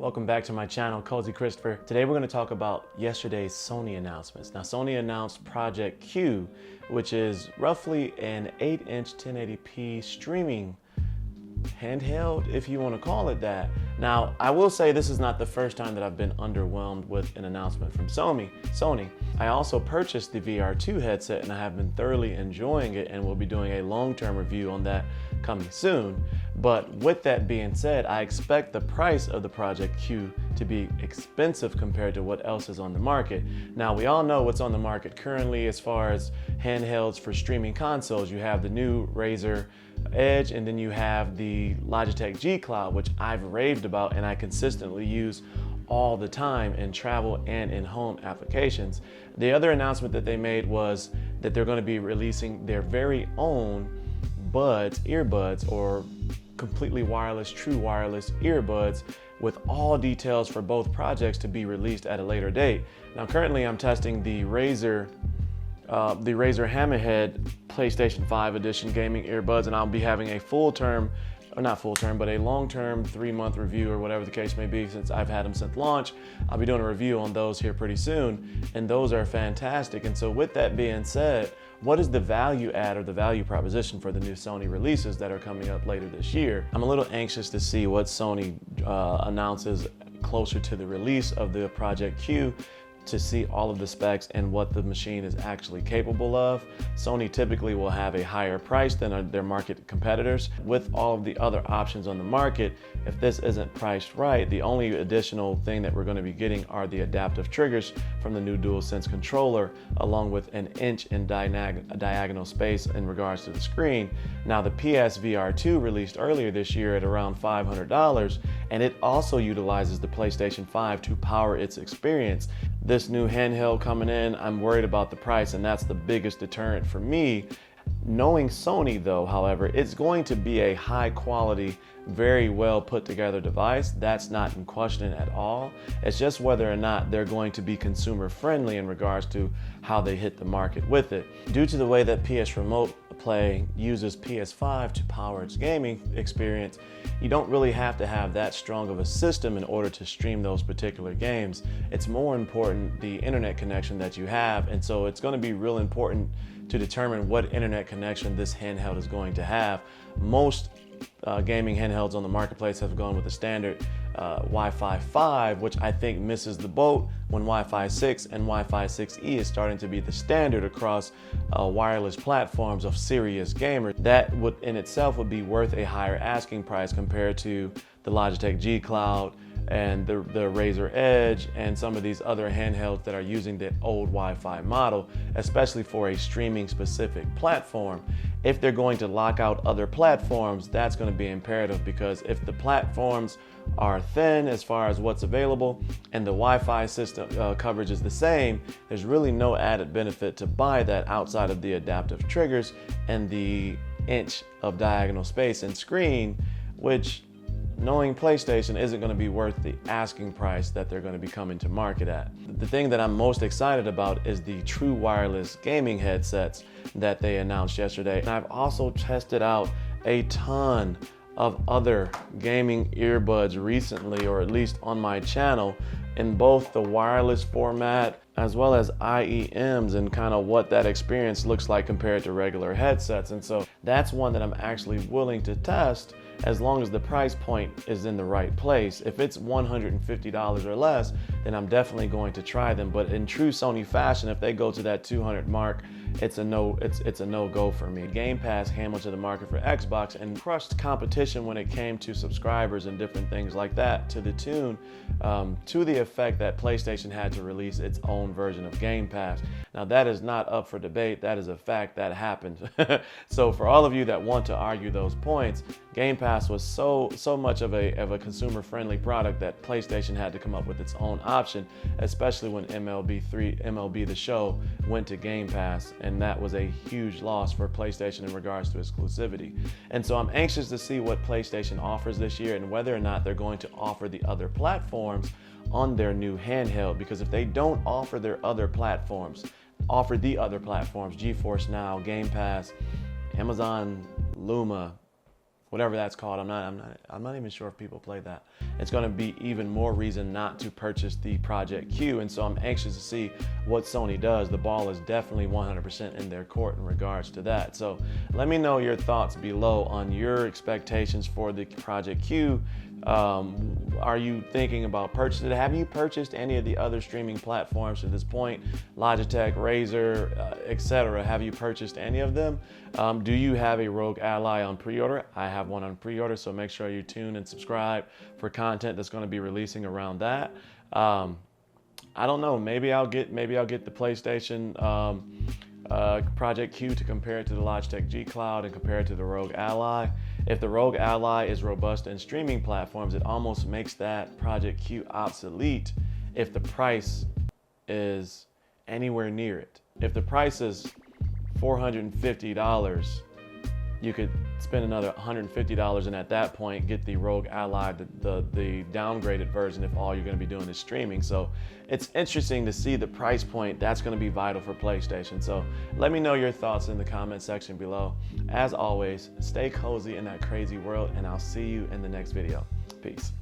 Welcome back to my channel, Cozy Christopher. Today we're going to talk about yesterday's Sony announcements. Now, Sony announced Project Q, which is roughly an 8-inch 1080p streaming handheld, if you want to call it that. Now, I will say this is not the first time that I've been underwhelmed with an announcement from Sony. I also purchased the VR2 headset and I have been thoroughly enjoying it, and we'll be doing a long-term review on that coming soon. But with that being said, I expect the price of the Project Q to be expensive compared to what else is on the market. Now, we all know what's on the market currently as far as handhelds for streaming consoles. You have the new Razer Edge, and then you have the Logitech G Cloud, which I've raved about and I consistently use all the time in travel and in home applications. The other announcement that they made was that they're going to be releasing their very own earbuds, or completely wireless, true wireless earbuds, with all details for both projects to be released at a later date. Now, currently I'm testing the Razer Hammerhead PlayStation 5 edition gaming earbuds, and I'll be having a but a long-term 3-month review, or whatever the case may be, since I've had them since launch. I'll be doing a review on those here pretty soon, and those are fantastic. And so with that being said, what is the value add or the value proposition for the new Sony releases that are coming up later this year? I'm a little anxious to see what Sony announces closer to the release of the Project Q, to see all of the specs and what the machine is actually capable of. Sony typically will have a higher price than their market competitors. With all of the other options on the market, if this isn't priced right, the only additional thing that we're going to be getting are the adaptive triggers from the new DualSense controller, along with an inch in diagonal space in regards to the screen. Now, the PSVR2 released earlier this year at around $500, and it also utilizes the PlayStation 5 to power its experience. This new handheld coming in, I'm worried about the price, and that's the biggest deterrent for me. Knowing Sony though, however, it's going to be a high quality, very well put together device. That's not in question at all. It's just whether or not they're going to be consumer friendly in regards to how they hit the market with it. Due to the way that PS Remote Play uses PS5 to power its gaming experience, you don't really have to have that strong of a system in order to stream those particular games. It's more important the internet connection that you have, and so it's going to be real important to determine what internet connection this handheld is going to have. Most gaming handhelds on the marketplace have gone with the standard Wi-Fi 5, which I think misses the boat when Wi-Fi 6 and Wi-Fi 6E is starting to be the standard across wireless platforms of serious gamers. That would in itself would be worth a higher asking price compared to the Logitech G Cloud and the Razer Edge and some of these other handhelds that are using the old Wi-Fi model, especially for a streaming specific platform. If they're going to lock out other platforms, that's going to be imperative, because if the platforms are thin as far as what's available and the Wi-Fi system coverage is the same, there's really no added benefit to buy that outside of the adaptive triggers and the inch of diagonal space and screen, which, knowing PlayStation, isn't going to be worth the asking price that they're going to be coming to market at. The thing that I'm most excited about is the true wireless gaming headsets that they announced yesterday. And I've also tested out a ton of other gaming earbuds recently, or at least on my channel, in both the wireless format as well as IEMs, and kind of what that experience looks like compared to regular headsets. And so that's one that I'm actually willing to test, as long as the price point is in the right place. If it's $150 or less, then I'm definitely going to try them. But in true Sony fashion, if they go to that 200 mark, it's a no-go for me. Game Pass hammered to the market for Xbox and crushed competition when it came to subscribers and different things like that, to the tune, to the effect that PlayStation had to release its own version of Game Pass. Now, that is not up for debate. That is a fact that happened. So for all of you that want to argue those points, Game Pass was so much of a consumer-friendly product that PlayStation had to come up with its own option, especially when MLB The Show went to Game Pass, and that was a huge loss for PlayStation in regards to exclusivity. And so I'm anxious to see what PlayStation offers this year, and whether or not they're going to offer the other platforms on their new handheld, because if they don't offer the other platforms, GeForce Now, Game Pass, Amazon Luma, whatever that's called. I'm not even sure if people play that. It's going to be even more reason not to purchase the Project Q. And so I'm anxious to see what Sony does. The ball is definitely 100% in their court in regards to that. So let me know your thoughts below on your expectations for the Project Q. Are you thinking about purchasing it? Have you purchased any of the other streaming platforms to this point? Logitech, Razer, etc. Have you purchased any of them? Do you have a Rogue Ally on pre-order? I have one on pre-order, so make sure you tune and subscribe for content that's going to be releasing around that. I don't know. Maybe I'll get the PlayStation Project Q to compare it to the Logitech G Cloud and compare it to the Rogue Ally. If the Rogue Ally is robust in streaming platforms, it almost makes that Project Q obsolete if the price is anywhere near it. If the price is $450, you could spend another $150 and at that point get the Rogue Ally, the downgraded version, if all you're going to be doing is streaming. So it's interesting to see the price point. That's going to be vital for PlayStation. So let me know your thoughts in the comment section below. As always, stay cozy in that crazy world, and I'll see you in the next video. Peace.